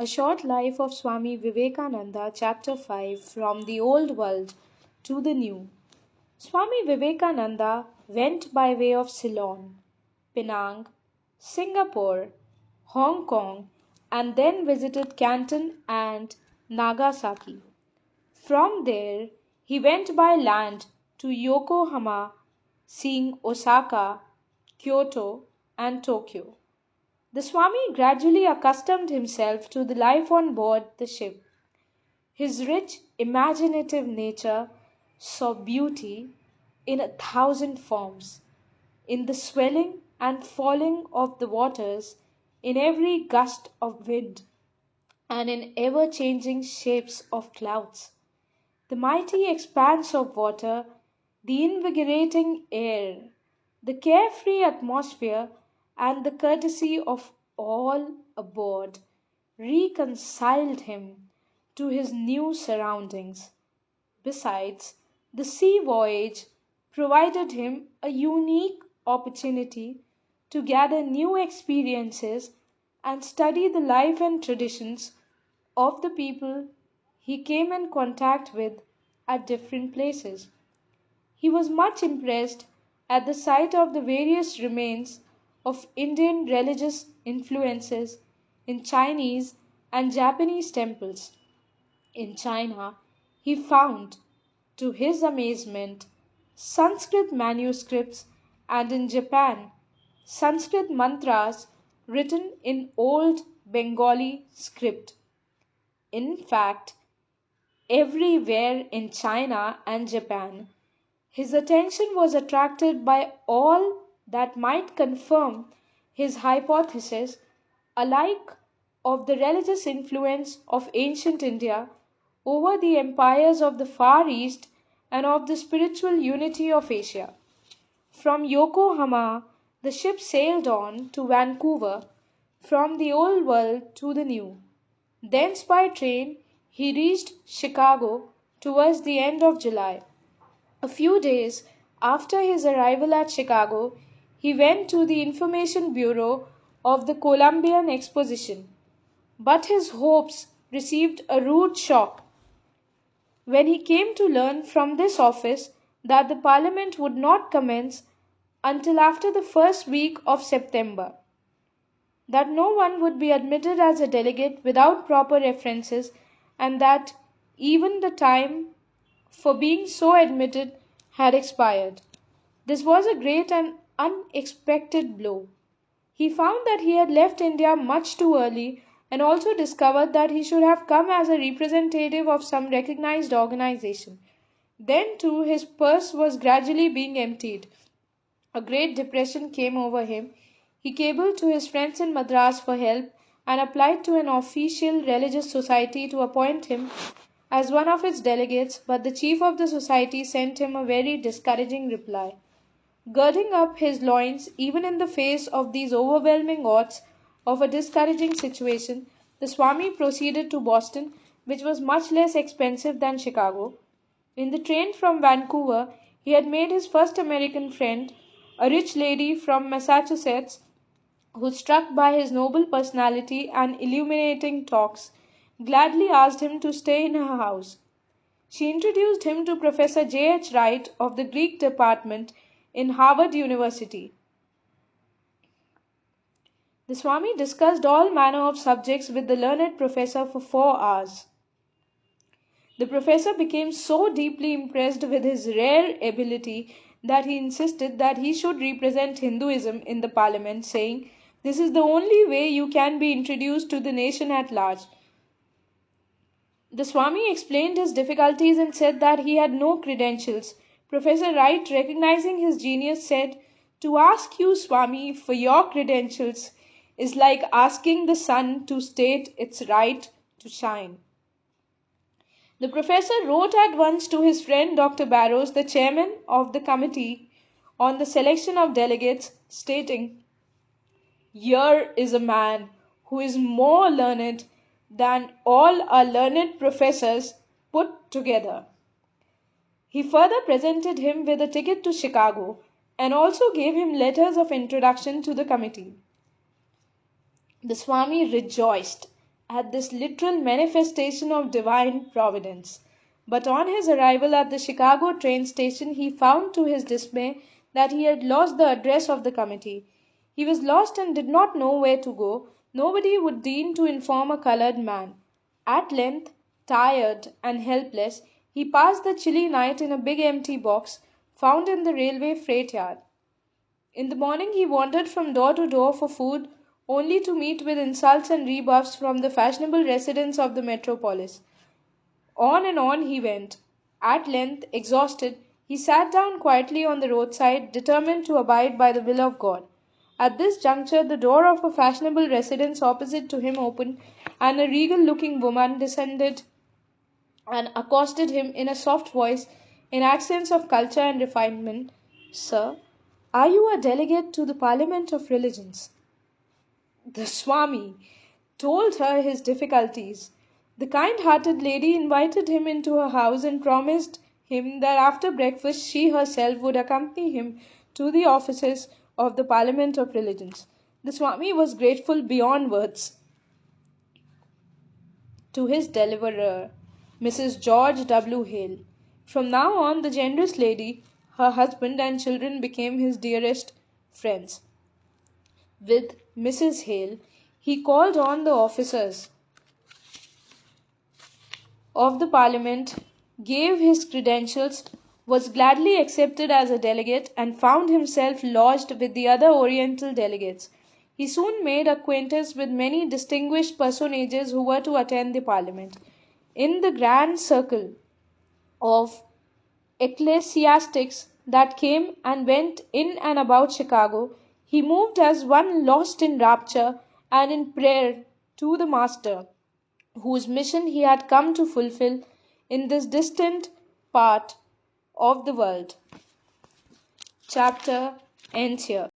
A Short Life of Swami Vivekananda, Chapter 5, From the Old World to the New. Swami Vivekananda went by way of Ceylon, Penang, Singapore, Hong Kong, and then visited Canton and Nagasaki. From there, he went by land to Yokohama, seeing Osaka, Kyoto, and Tokyo. The Swami gradually accustomed himself to the life on board the ship. His rich, imaginative nature saw beauty in 1,000 forms, in the swelling and falling of the waters, in every gust of wind, and in ever changing shapes of clouds. The mighty expanse of water, the invigorating air, the carefree atmosphere, and the courtesy of all aboard reconciled him to his new surroundings. Besides, the sea voyage provided him a unique opportunity to gather new experiences and study the life and traditions of the people he came in contact with at different places. He was much impressed at the sight of the various remains of Indian religious influences in Chinese and Japanese temples. In China, he found, to his amazement, Sanskrit manuscripts, and in Japan, Sanskrit mantras written in old Bengali script. In fact, everywhere in China and Japan, his attention was attracted by all that might confirm his hypothesis, alike of the religious influence of ancient India over the empires of the Far East and of the spiritual unity of Asia. From Yokohama, the ship sailed on to Vancouver, from the old world to the new. Thence by train he reached Chicago towards the end of July. A few days after his arrival at Chicago, he went to the Information Bureau of the Columbian Exposition. But his hopes received a rude shock when he came to learn from this office that the Parliament would not commence until after the first week of September, that no one would be admitted as a delegate without proper references, and that even the time for being so admitted had expired. This was a great and unexpected blow. He found that he had left India much too early, and also discovered that he should have come as a representative of some recognized organization. Then, too, his purse was gradually being emptied. A great depression came over him. He cabled to his friends in Madras for help and applied to an official religious society to appoint him as one of its delegates, but the chief of the society sent him a very discouraging reply. Girding up his loins even in the face of these overwhelming odds of a discouraging situation, the Swami proceeded to Boston, which was much less expensive than Chicago. In the train from Vancouver, he had made his first American friend, a rich lady from Massachusetts, who, struck by his noble personality and illuminating talks, gladly asked him to stay in her house. She introduced him to Professor J. H. Wright of the Greek department in Harvard University. The Swami discussed all manner of subjects with the learned professor for 4 hours. The professor became so deeply impressed with his rare ability that he insisted that he should represent Hinduism in the parliament, saying, "This is the only way you can be introduced to the nation at large." The Swami explained his difficulties and said that he had no credentials. Professor Wright, recognizing his genius, said, "To ask you, Swami, for your credentials is like asking the sun to state its right to shine." The professor wrote at once to his friend Dr. Barrows, the chairman of the committee on the selection of delegates, stating, "Here is a man who is more learned than all our learned professors put together." He further presented him with a ticket to Chicago and also gave him letters of introduction to the committee. The Swami rejoiced at this literal manifestation of divine providence. But on his arrival at the Chicago train station, he found to his dismay that he had lost the address of the committee. He was lost and did not know where to go. Nobody would deign to inform a colored man. At length, tired and helpless, he passed the chilly night in a big empty box found in the railway freight yard. In the morning he wandered from door to door for food, only to meet with insults and rebuffs from the fashionable residents of the metropolis. On and on he went. At length, exhausted, he sat down quietly on the roadside, determined to abide by the will of God. At this juncture, the door of a fashionable residence opposite to him opened, and a regal looking woman descended and accosted him in a soft voice, in accents of culture and refinement. Sir, are you a delegate to the Parliament of Religions? The Swami told her his difficulties. The kind hearted lady invited him into her house and promised him that after breakfast she herself would accompany him to the offices of the Parliament of Religions. The Swami was grateful beyond words to his deliverer, Mrs. George W. Hale. From now on, the generous lady, her husband, and children became his dearest friends. With Mrs. Hale, he called on the officers of the Parliament, gave his credentials, was gladly accepted as a delegate, and found himself lodged with the other Oriental delegates. He soon made acquaintance with many distinguished personages who were to attend the Parliament. In the grand circle of ecclesiastics that came and went in and about Chicago, he moved as one lost in rapture and in prayer to the Master, whose mission he had come to fulfill in this distant part of the world. Chapter ends here.